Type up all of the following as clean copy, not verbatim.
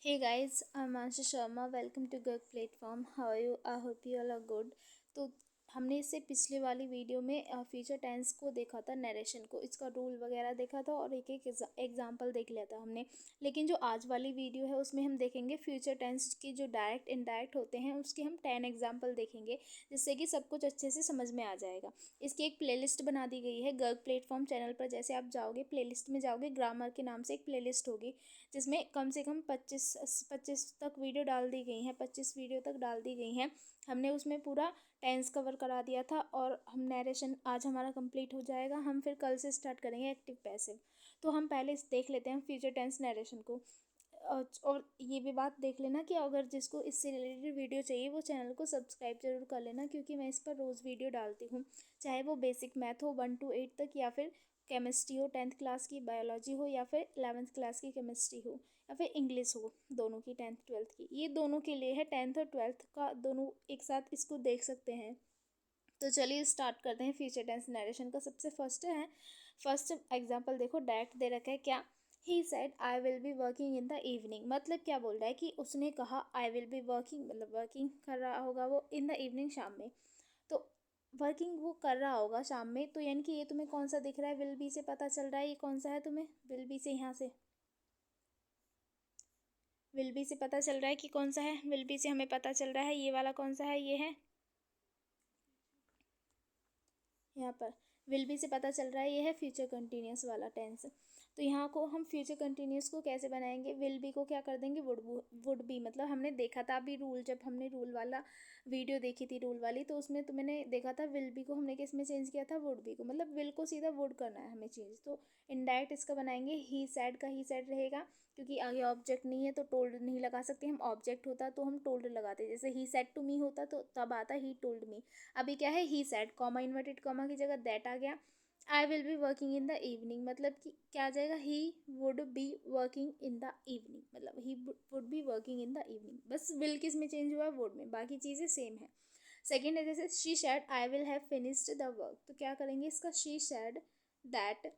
Hey guys, I'm Anshu Sharma. Welcome to Gurk Platform. How are you? I hope you all are good. तो हमने इससे पिछले वाली video में future tense को देखा था, नरेशन को, इसका रूल वगैरह देखा था और एक एक एग्जांपल देख लिया था हमने। लेकिन जो आज वाली वीडियो है उसमें हम देखेंगे फ्यूचर टेंस की जो डायरेक्ट इनडायरेक्ट होते हैं उसके हम 10 एग्जांपल देखेंगे, जिससे कि सब कुछ अच्छे से समझ में आ जाएगा। इसकी एक प्लेलिस्ट बना दी गई है गर्क प्लेटफॉर्म चैनल पर। जैसे आप जाओगे प्लेलिस्ट में जाओगे, ग्रामर के नाम से एक प्लेलिस्ट होगी जिसमें कम से कम 25 तक वीडियो डाल दी गई हैं, 25 वीडियो तक डाल दी गई हैं। हमने उसमें पूरा टेंस कवर करा दिया था और हम नरेशन आज हमारा कंप्लीट हो जाएगा। हम फिर कल से स्टार्ट करेंगे एक्टिव पैसिव। तो हम पहले देख लेते हैं फ्यूचर टेंस नरेशन को। और ये भी बात देख लेना कि अगर जिसको इससे रिलेटेड वीडियो चाहिए वो चैनल को सब्सक्राइब जरूर कर लेना, क्योंकि मैं इस पर रोज़ वीडियो डालती हूँ। चाहे वो बेसिक मैथ हो 1 to 8 तक, या फिर केमिस्ट्री हो 10th क्लास की, बायोलॉजी हो, या फिर 11th क्लास की केमिस्ट्री हो, या फिर इंग्लिश हो, दोनों की 10th 12th की। ये दोनों के लिए है, 10th और 12th का दोनों एक साथ इसको देख सकते हैं। तो चलिए स्टार्ट करते हैं फ्यूचर टेंस नरेशन का। सबसे फर्स्ट एग्जांपल देखो, डायरेक्ट दे रखा है क्या। He said I will be working in the evening. मतलब क्या बोल रहा है कि उसने कहा आई विल बी वर्किंग, मतलब वर्किंग कर रहा होगा वो इन द इवनिंग, शाम में। तो वर्किंग वो कर रहा होगा शाम में, तो यानी कि ये तुम्हें कौन सा दिख रहा है, विल बी से पता चल रहा है ये कौन सा है तुम्हें, विल बी से यहाँ से विल बी से पता चल रहा है कि कौन सा है। विल बी से हमें पता चल रहा है ये वाला कौन सा है, ये है यहाँ पर। विल बी से पता चल रहा है ये है फ्यूचर कंटिन्यूस वाला टेंस। तो यहाँ को हम फ्यूचर कंटिन्यूस को कैसे बनाएंगे, विल बी को क्या कर देंगे, वुड बी। मतलब हमने देखा था अभी रूल, जब हमने रूल वाला वीडियो देखी थी, रूल वाली, तो उसमें तो मैंने देखा था विल बी को हमने किस में चेंज किया था, वुड बी को। मतलब विल को सीधा वुड करना है हमें चेंज। तो इनडायरेक्ट इसका बनाएंगे ही सैड का ही सैड रहेगा, क्योंकि आगे ऑब्जेक्ट नहीं है तो टोल्ड नहीं लगा सकते हम। ऑब्जेक्ट होता तो हम टोल्ड लगाते, जैसे ही सेड टू मी होता तो तब आता ही टोल्ड मी। अभी क्या है, he said, comma inverted comma की जगह दैट आ गया। I will be working in the evening, मतलब कि क्या आ जाएगा, he would be working in the evening, मतलब he would be working in the evening. बस विल किस में चेंज हुआ है, वुड में, बाकी चीज़ें सेम है। सेकेंड है जैसे she said I will have finished the work. तो क्या करेंगे इसका, she said that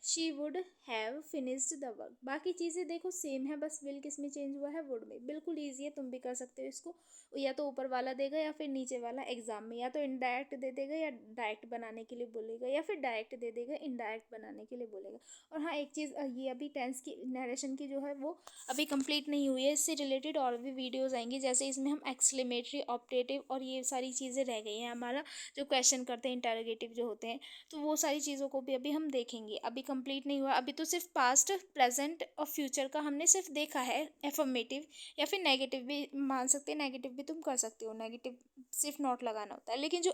she would have finished the work. बाकी चीज़ें देखो सेम है, बस विल किस में चेंज हुआ है, वुड में। बिल्कुल ईजी है, तुम भी कर सकते हो इसको। या तो ऊपर वाला देगा या फिर नीचे वाला एग्जाम में, या तो इनडायरेक्ट दे देगा या डायरेक्ट बनाने के लिए बोलेगा, या फिर डायरेक्ट दे देगा इनडायरेक्ट बनाने के लिए बोलेगा। और हाँ एक चीज़, ये अभी टेंस की नरेशन की जो है वो अभी कंप्लीट नहीं हुई है। इससे रिलेटेड और भी वीडियोस आएंगी, जैसे इसमें हम एक्सक्लेमेटरी, ऑप्टेटिव और ये सारी चीज़ें रह गई हैं हमारा, जो क्वेश्चन करते हैं इंटरोगेटिव जो होते हैं। तो वो सारी चीज़ों को भी अभी हम देखेंगे, अभी कंप्लीट नहीं हुआ। अभी तो सिर्फ पास्ट, प्रेजेंट और फ्यूचर का हमने सिर्फ देखा है, एफर्मेटिव या फिर नेगेटिव भी मान सकते हैं, नेगेटिव भी तुम कर सकते हो। नेगेटिव सिर्फ नॉट लगाना होता है, लेकिन जो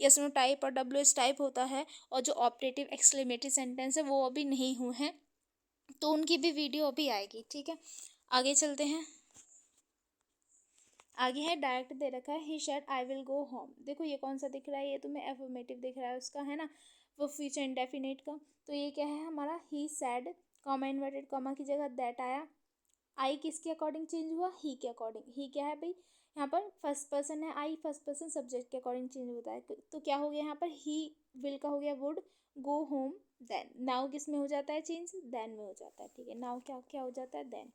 यस नो टाइप और डब्ल्यू एस टाइप होता है और जो ऑप्टेटिव एक्सक्लेमेटरी सेंटेंस है वो अभी नहीं हुए हैं, तो उनकी भी वीडियो अभी आएगी। ठीक है, आगे चलते हैं। आगे है डायरेक्ट दे रखा है, he said I will go home. देखो ये कौन सा दिख रहा है, ये तुम्हें एफर्मेटिव दिख रहा है उसका, है ना, वो फ्यूचर इंडेफिनिट का। तो ये क्या है हमारा, ही सैड, कॉमा इन्वर्टेड कॉमा की जगह दैट आया। आई किसके अकॉर्डिंग चेंज हुआ, ही के अकॉर्डिंग। ही क्या है भाई, यहाँ पर फर्स्ट पर्सन है, आई फर्स्ट पर्सन सब्जेक्ट के अकॉर्डिंग चेंज होता है। तो क्या हो गया यहाँ पर, ही विल का हो गया would, go home then. Now किस में हो जाता है चेंज, देन में हो जाता है। ठीक है, नाउ क्या क्या हो जाता है, देन।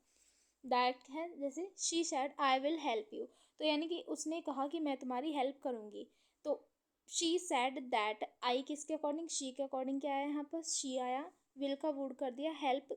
डायरेक्ट है जैसे she said I will help you. तो यानी कि उसने कहा कि मैं तुम्हारी हेल्प करूंगी। तो शी सैड दैट, आई किसके अकॉर्डिंग, शी के अकॉर्डिंग क्या आया यहाँ पर, शी आया, विल का वुड कर दिया, हेल्प।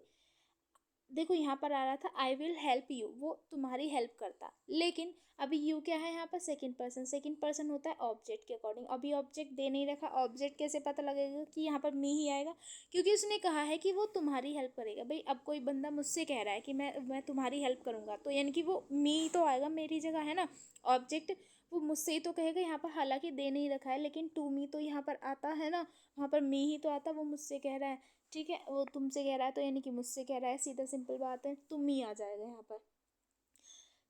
देखो यहाँ पर आ रहा था आई विल हेल्प यू, वो तुम्हारी हेल्प करता, लेकिन अभी यू क्या है यहाँ पर, सेकंड पर्सन। सेकंड पर्सन होता है ऑब्जेक्ट के अकॉर्डिंग। अभी ऑब्जेक्ट दे नहीं रखा, ऑब्जेक्ट कैसे पता लगेगा कि यहाँ पर मी ही आएगा, क्योंकि उसने कहा है कि वो तुम्हारी हेल्प करेगा। भाई अब कोई बंदा मुझसे कह रहा है कि मैं तुम्हारी हेल्प करूंगा, तो यानी कि वो मी तो आएगा मेरी जगह, है ना, ऑब्जेक्ट। वो मुझसे ही तो कहेगा यहाँ पर, हालांकि दे नहीं रखा है, लेकिन टू मी तो यहाँ पर आता है ना, वहाँ पर मी ही तो आता, वो मुझसे कह रहा है। ठीक है, वो तुमसे कह रहा है तो यानी कि मुझसे कह रहा है, सीधा सिंपल बात है, तुम ही आ जाएगा यहाँ पर।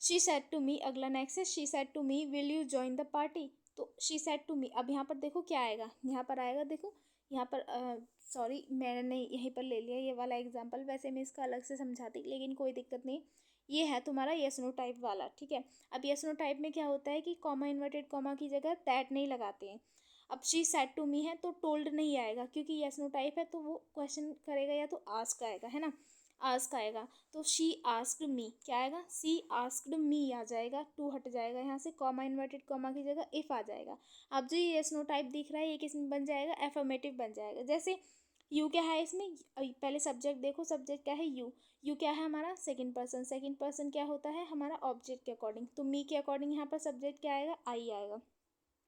शी सेड टू मी, अगला नेक्स्ट है, she said to me will you join the party. तो शी सेड टू मी, अब यहाँ पर देखो क्या आएगा, यहाँ पर आएगा देखो, यहाँ पर सॉरी मैंने यहीं पर ले लिया ये वाला एग्जाम्पल, वैसे मैं इसका अलग से समझाती, लेकिन कोई दिक्कत नहीं। ये है तुम्हारा यस नो टाइप वाला। ठीक है, अब यस नो टाइप में क्या होता है कि कॉमा इन्वर्टेड कॉमा की जगह दैट नहीं लगाते हैं। अब शी सेड टू मी है तो टोल्ड नहीं आएगा, क्योंकि यस नो टाइप है तो वो क्वेश्चन करेगा या तो आस्क आएगा, है ना। आस्क आएगा तो शी आस्क्ड मी क्या आएगा, सी आस्क्ड मी आ जाएगा, टू हट जाएगा यहाँ से, कॉमा इन्वर्टेड कॉमा की जगह इफ आ जाएगा। अब जो ये यस नो टाइप दिख रहा है ये किस में बन जाएगा, एफर्मेटिव बन जाएगा। जैसे यू क्या है इसमें, पहले सब्जेक्ट देखो, सब्जेक्ट क्या है यू, यू क्या है हमारा सेकंड पर्सन, सेकंड पर्सन क्या होता है हमारा ऑब्जेक्ट के अकॉर्डिंग, तो मी के अकॉर्डिंग यहाँ पर सब्जेक्ट क्या आएगा, आई आएगा,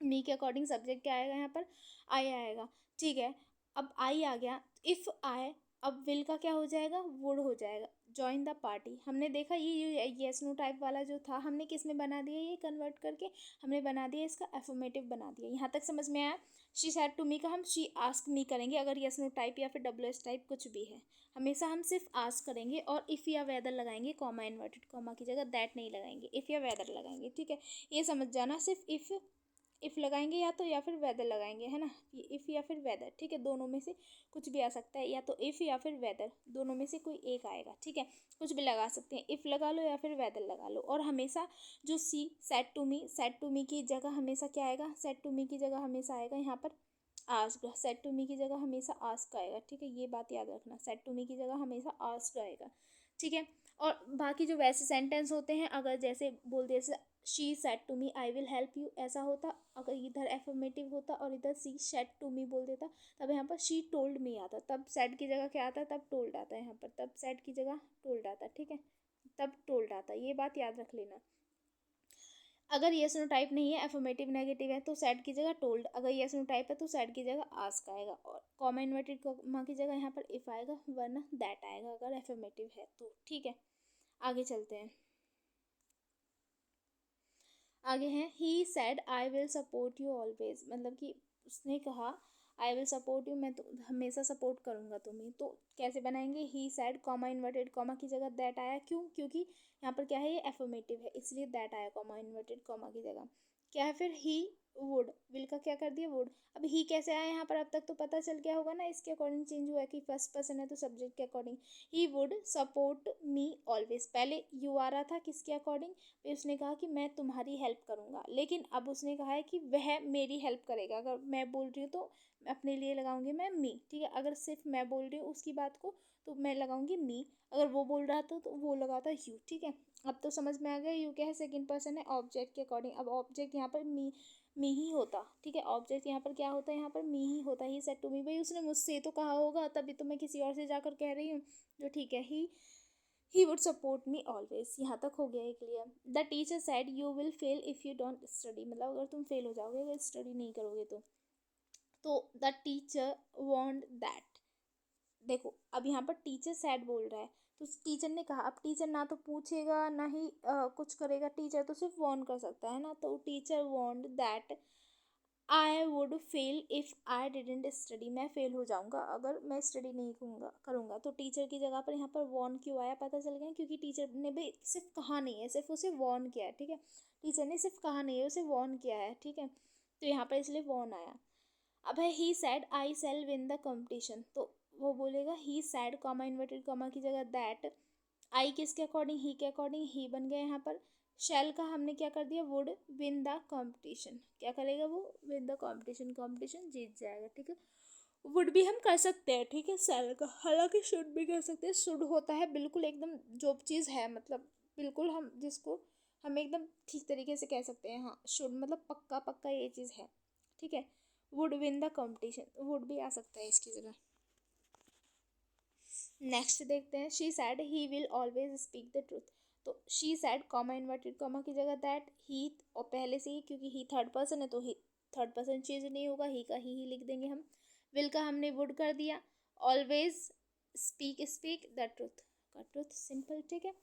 मी के अकॉर्डिंग सब्जेक्ट क्या आएगा यहाँ पर, आई आएगा। ठीक है, अब आई आ गया, इफ आए, अब विल का क्या हो जाएगा, वुड हो जाएगा। जॉइन द पार्टी, हमने देखा ये यस नो टाइप वाला जो था हमने किस में बना दिया, ये कन्वर्ट करके हमने बना दिया इसका एफर्मेटिव बना दिया। यहाँ तक समझ में आया। शी सैड टू मी का हम शी आस्क मी करेंगे अगर यस नो टाइप या फिर डब्ल्यू एस टाइप कुछ भी है, हमेशा हम सिर्फ आस्क करेंगे और इफ़ या वेदर लगाएंगे, कॉमा इन्वर्टेड कॉमा की जगह दैट नहीं लगाएंगे, इफ़ या वेदर लगाएंगे। ठीक है, ये समझ जाना, सिर्फ इफ़ लगाएंगे या तो या फिर वेदर लगाएंगे, है ना, इफ़ या फिर वेदर। ठीक है, दोनों में से कुछ भी आ सकता है, या तो इफ़ या फिर वेदर, दोनों में से कोई एक आएगा। ठीक है, कुछ भी लगा सकते हैं, इफ़ लगा लो या फिर वेदर लगा लो। और हमेशा जो सी सेड टू मी की जगह हमेशा क्या आएगा, सेड टू मी की जगह हमेशा आएगा यहाँ पर आस्क्ड, सेड टू मी की जगह हमेशा आस्क आएगा। ठीक है, ये बात याद रखना, सेड टू मी की जगह हमेशा आस्क्ड आएगा। ठीक है, और बाकी जो वैसे सेंटेंस होते हैं, अगर जैसे बोल दिया जैसे she said to me I will help you, ऐसा होता, अगर इधर एफर्मेटिव होता और इधर सी सेड टू मी बोल देता, तब यहाँ पर शी टोल्ड मी आता, तब सेड की जगह क्या आता, तब टोल्ड आता है यहाँ पर, तब सेड की जगह टोल्ड आता। ठीक है, तब टोल्ड आता, ये बात याद रख लेना। अगर यस नो टाइप नहीं है, एफर्मेटिव नेगेटिव है, तो सैड की जगह टोल्ड, अगर यस नो टाइप है तो सैड की जगह आस्क आएगा, और कॉमा इन्वर्टेड कॉमा की जगह यहाँ पर इफ आएगा, वरना दैट आएगा अगर एफर्मेटिव है तो। ठीक है, आगे चलते हैं। आगे हैं he said I will support you always, मतलब कि उसने कहा आई विल सपोर्ट यू, मैं तो हमेशा सपोर्ट करूंगा तुम्हें। तो कैसे बनाएंगे, ही सेड कॉमा इन्वर्टेड कॉमा की जगह दैट आया, क्यों, क्योंकि यहाँ पर क्या है ये एफर्मेटिव है, इसलिए दैट आया कॉमा इन्वर्टेड कॉमा की जगह। क्या है फिर ही वुड, विल का क्या कर दिया वुड। अब ही कैसे आया यहाँ पर, अब तक तो पता चल गया होगा ना, इसके अकॉर्डिंग चेंज हुआ है कि फर्स्ट पर्सन है तो सब्जेक्ट के according. He would support me always, पहले यू आ रहा था किसके अकॉर्डिंग, फिर उसने कहा कि मैं तुम्हारी हेल्प करूंगा, लेकिन अब उसने कहा है कि वह मेरी हेल्प करेगा। अगर मैं बोल रही हूँ तो अपने लिए लगाऊंगी मैं मी। ठीक है, अगर सिर्फ मैं बोल रही हूँ उसकी बात को तो मैं लगाऊंगी मी, अगर वो बोल रहा था तो वो लगाता यू। ठीक है, अब तो समझ में आ गया यू क्या है, सेकंड पर्सन है ऑब्जेक्ट के अकॉर्डिंग। अब ऑब्जेक्ट यहाँ पर मी ही होता। ठीक है, ऑब्जेक्ट यहाँ पर क्या होता है, यहाँ पर मी ही होता। ही सेड टू मी, भाई उसने मुझसे तो कहा होगा तभी तो मैं किसी और से जाकर कह रही हूँ। जो ठीक है, he would support me always, यहाँ तक हो गया है clear. The teacher said you will fail if you don't study, मतलब अगर तुम फेल हो जाओगे अगर स्टडी नहीं करोगे तो द टीचर वॉन्ट दैट। देखो अब यहाँ पर टीचर सैड बोल रहा है, तो टीचर ने कहा, अब टीचर ना तो पूछेगा ना ही कुछ करेगा, टीचर तो सिर्फ वॉर्न कर सकता है ना, तो teacher want that I would fail if I didn't study, मैं फेल हो जाऊंगा अगर मैं स्टडी नहीं करूँगा। तो टीचर की जगह पर यहाँ पर वॉर्न क्यों आया, पता चल गया, क्योंकि टीचर ने भी सिर्फ कहा नहीं है, सिर्फ उसे वॉर्न किया है। ठीक है, टीचर ने सिर्फ कहा नहीं है, उसे वॉर्न किया है। ठीक है, तो यहाँ पर इसलिए वॉर्न आया। अब है he said I shall win the competition, तो वो बोलेगा he said comma inverted comma की जगह दैट, आई किसके अकॉर्डिंग, ही के अकॉर्डिंग ही बन गया यहाँ पर। शेल का हमने क्या कर दिया, वुड विन द कंपटीशन, क्या करेगा वो, विन द कंपटीशन, कंपटीशन जीत जाएगा। ठीक है, वुड भी हम कर सकते हैं। ठीक है, सेल का, हालांकि शुड भी कर सकते हैं। शुड होता है बिल्कुल एकदम जो चीज़ है, मतलब बिल्कुल हम जिसको हम एकदम ठीक तरीके से कह सकते हैं, हाँ शुड मतलब पक्का पक्का ये चीज़ है। ठीक है, would win the competition, would भी आ सकता है इसकी जगह। नेक्स्ट देखते हैं, she said he will always speak the truth, तो she said comma inverted comma की जगह दैट, ही और पहले से ही क्योंकि ही थर्ड पर्सन है तो ही थर्ड पर्सन चेंज नहीं होगा, ही का ही लिख देंगे हम। विल का हमने वुड कर दिया, ऑलवेज स्पीक द ट्रूथ का ट्रूथ, सिंपल। ठीक है,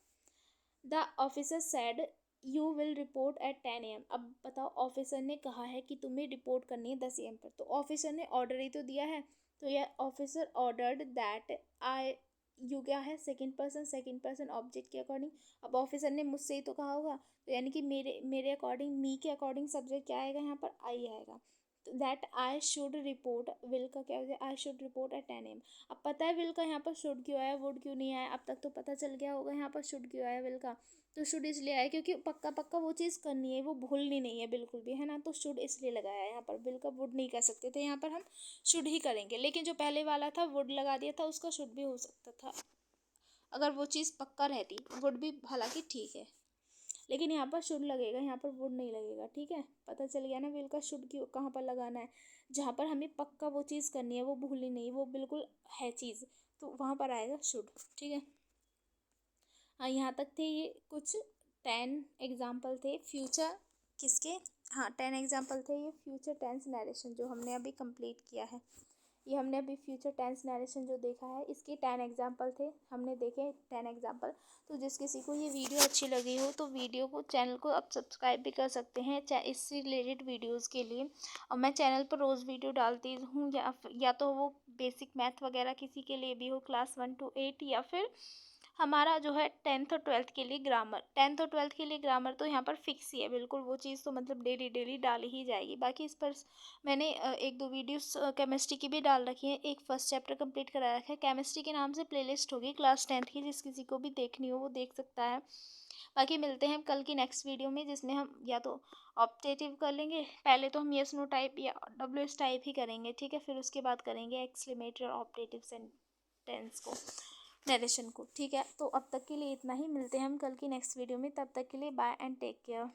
the officer sad you will report eight 10 AM, अब बताओ ऑफिसर ने कहा है कि तुम्हें रिपोर्ट करनी है 10 AM पर, तो ऑफिसर ने ऑर्डर ही तो दिया है, तो यह officer ordered that I, you क्या है सेकंड पर्सन ऑब्जेक्ट के अकॉर्डिंग। अब ऑफिसर ने मुझसे ही तो कहा होगा, तो यानी कि मेरे अकॉर्डिंग, मी के अकॉर्डिंग सब्जेक्ट क्या आएगा यहाँ पर, आई आएगा। तो that I should report, will का क्या हो जाए, I should report eight 10 AM। अब पता है विल का यहाँ पर शुड क्यों आया, वुड क्यों नहीं आया, अब तक तो पता चल गया होगा यहाँ पर शुड क्यों आया विल का। तो शुड इसलिए आया क्योंकि पक्का पक्का वो चीज़ करनी है, वो भूलनी नहीं है बिल्कुल भी, है ना, तो शुड इसलिए लगाया है यहाँ पर। विल का वुड नहीं कर सकते थे, यहाँ पर हम शुड ही करेंगे, लेकिन जो पहले वाला था वुड लगा दिया था, उसका शुड भी हो सकता था। अगर वो चीज़ पक्का रहती, वुड भी हालांकि ठीक है, लेकिन यहाँ पर शुड लगेगा, यहाँ पर वुड नहीं लगेगा। ठीक है, पता चल गया ना विल का शुड क्यों कहाँ पर लगाना है। जहाँ पर हमें पक्का वो चीज़ करनी है, वो भूलनी नहीं, वो बिल्कुल है चीज़, तो वहाँ पर आएगा शुड। ठीक है। हाँ, यहाँ तक थे ये कुछ 10 एग्जाम्पल थे फ्यूचर किसके। हाँ, 10 एग्जाम्पल थे ये फ्यूचर टेंस नरेशन जो हमने अभी कंप्लीट किया है। ये हमने अभी फ्यूचर टेंस नरेशन जो देखा है, इसके 10 एग्जाम्पल थे, हमने देखे 10 एग्जाम्पल। तो जिस किसी को ये वीडियो अच्छी लगी हो तो वीडियो को, चैनल को आप सब्सक्राइब भी कर सकते हैं इससे रिलेटेड वीडियोस के लिए। और मैं चैनल पर रोज़ वीडियो डालती हूँ, या तो वो बेसिक मैथ वगैरह किसी के लिए भी हो, क्लास 1 to 8, या फिर हमारा जो है 10th और 12th के लिए ग्रामर। 10th और 12th के लिए ग्रामर तो यहाँ पर फिक्स ही है बिल्कुल, वो चीज़ तो मतलब डेली डेली डाली ही जाएगी। बाकी इस पर मैंने एक दो वीडियोस केमिस्ट्री की भी डाल रखी है, एक फर्स्ट चैप्टर कंप्लीट करा रखा है केमिस्ट्री के नाम से, प्लेलिस्ट होगी क्लास 10th की, जिस किसी को भी देखनी हो वो देख सकता है। बाकी मिलते हैं कल की नेक्स्ट वीडियो में, जिसमें हम या तो ऑप्टेटिव कर लेंगे, पहले तो हम यस नो टाइप या WS टाइप ही करेंगे। ठीक है, फिर उसके बाद करेंगे एक्सक्लेमेटरी और ऑप्टेटिव सेंटेंस को, नरेशन को। ठीक है, तो अब तक के लिए इतना ही, मिलते हैं हम कल की नेक्स्ट वीडियो में, तब तक के लिए बाय एंड टेक केयर।